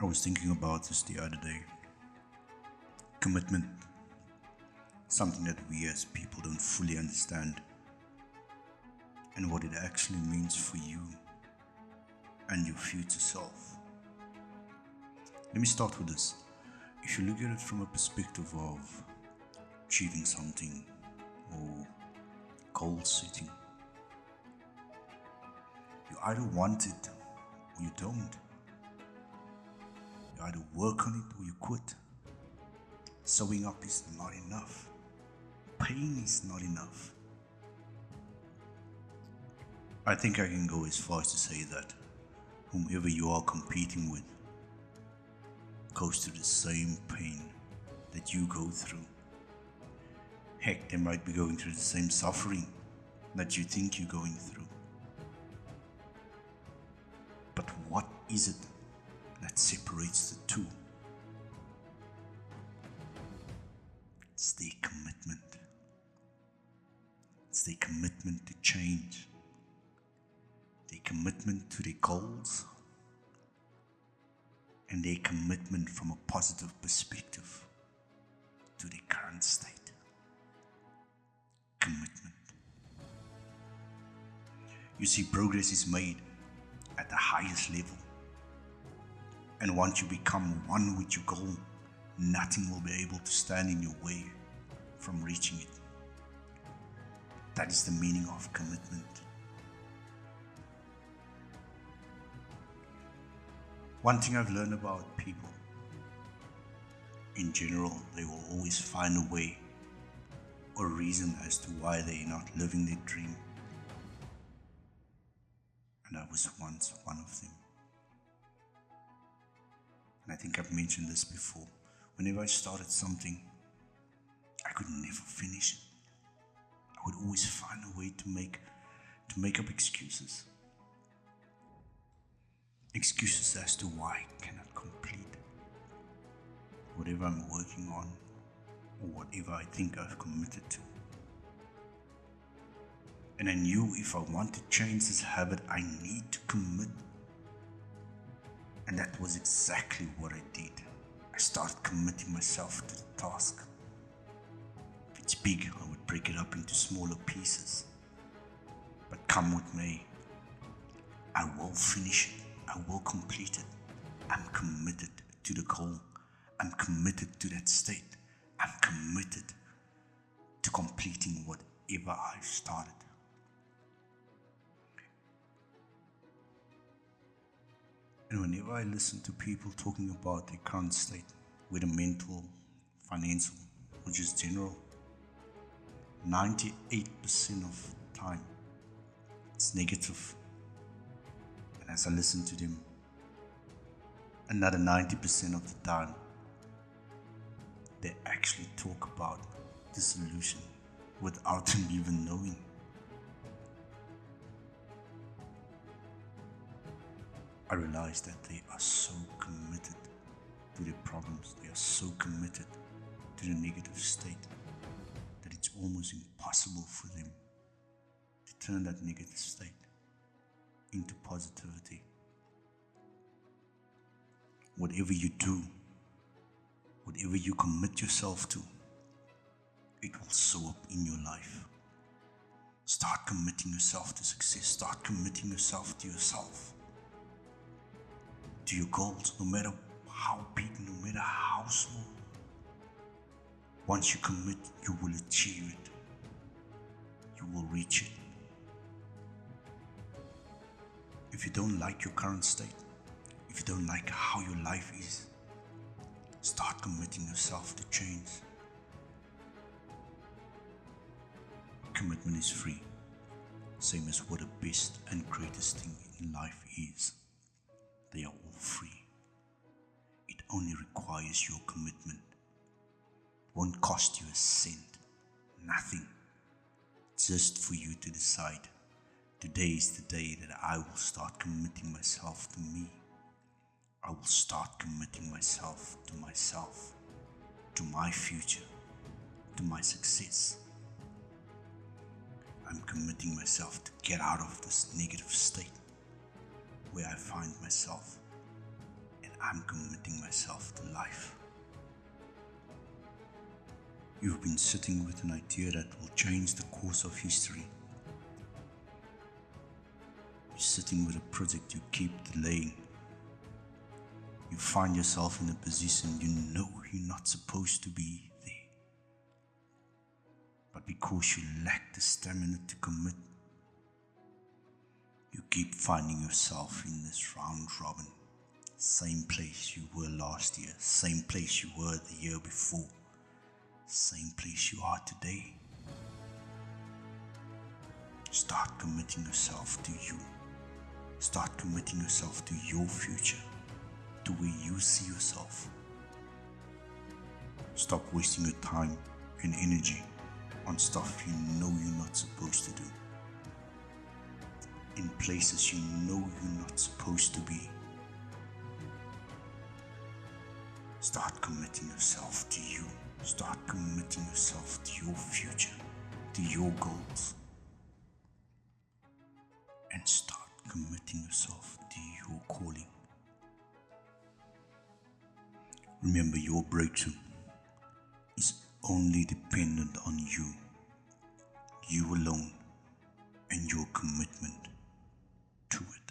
I was thinking about this the other day. Commitment, something that we as people don't fully understand, and what it actually means for you and your future self. Let me start with this. If you look at it from a perspective of achieving something or goal setting, you either want it or you don't. You either work on it or you quit. Sewing up is not enough. Pain is not enough. I think I can go as far as to say that whomever you are competing with goes through the same pain that you go through. Heck, they might be going through the same suffering that you think you're going through. But what is it that separates the two? It's their commitment. It's their commitment to change, their commitment to their goals, and their commitment from a positive perspective to their current state. Commitment. You see, progress is made at the highest level. And once you become one with your goal, nothing will be able to stand in your way from reaching it. That is the meaning of commitment. One thing I've learned about people, in general, they will always find a way or reason as to why they're not living their dream. And I was once one of them. And I think I've mentioned this before. Whenever I started something, I could never finish it. I would always find a way to make up excuses. Excuses as to why I cannot complete whatever I'm working on or whatever I think I've committed to. And I knew if I want to change this habit, I need to commit. And that was exactly what I did. I started committing myself to the task. If it's big, I would break it up into smaller pieces. But come what may, I will finish it. I will complete it. I'm committed to the goal. I'm committed to that state. I'm committed to completing whatever I've started. And whenever I listen to people talking about their current state, whether mental, financial, or just general, 98% of the time, it's negative. And as I listen to them, another 90% of the time, they actually talk about the solution without them even knowing. I realized that they are so committed to their problems, they are so committed to the negative state that it's almost impossible for them to turn that negative state into positivity. Whatever you do, whatever you commit yourself to, it will show up in your life. Start committing yourself to success. Start committing yourself to yourself, to your goals, no matter how big, no matter how small. Once you commit, you will achieve it. You will reach it. If you don't like your current state, if you don't like how your life is, start committing yourself to change. Commitment is free, same as what the best and greatest thing in life is. They are all free. It only requires your commitment. It won't cost you a cent, nothing. Just for you to decide, today is the day that I will start committing myself to me. I will start committing myself, to my future, to my success. I'm committing myself to get out of this negative state where I find myself, and I'm committing myself to life. You've been sitting with an idea that will change the course of history. You're sitting with a project you keep delaying. You find yourself in a position you know you're not supposed to be there. But because you lack the stamina to commit, you keep finding yourself in this round robin. Same place you were last year, same place you were the year before, same place you are today. Start committing yourself to you. Start committing yourself to your future, to where you see yourself. Stop wasting your time and energy on stuff you know you're not supposed to do, in places you know you're not supposed to be. Start committing yourself to you. Start committing yourself to your future, to your goals. And start committing yourself to your calling. Remember, your breakthrough is only dependent on you alone, and your commitment to it.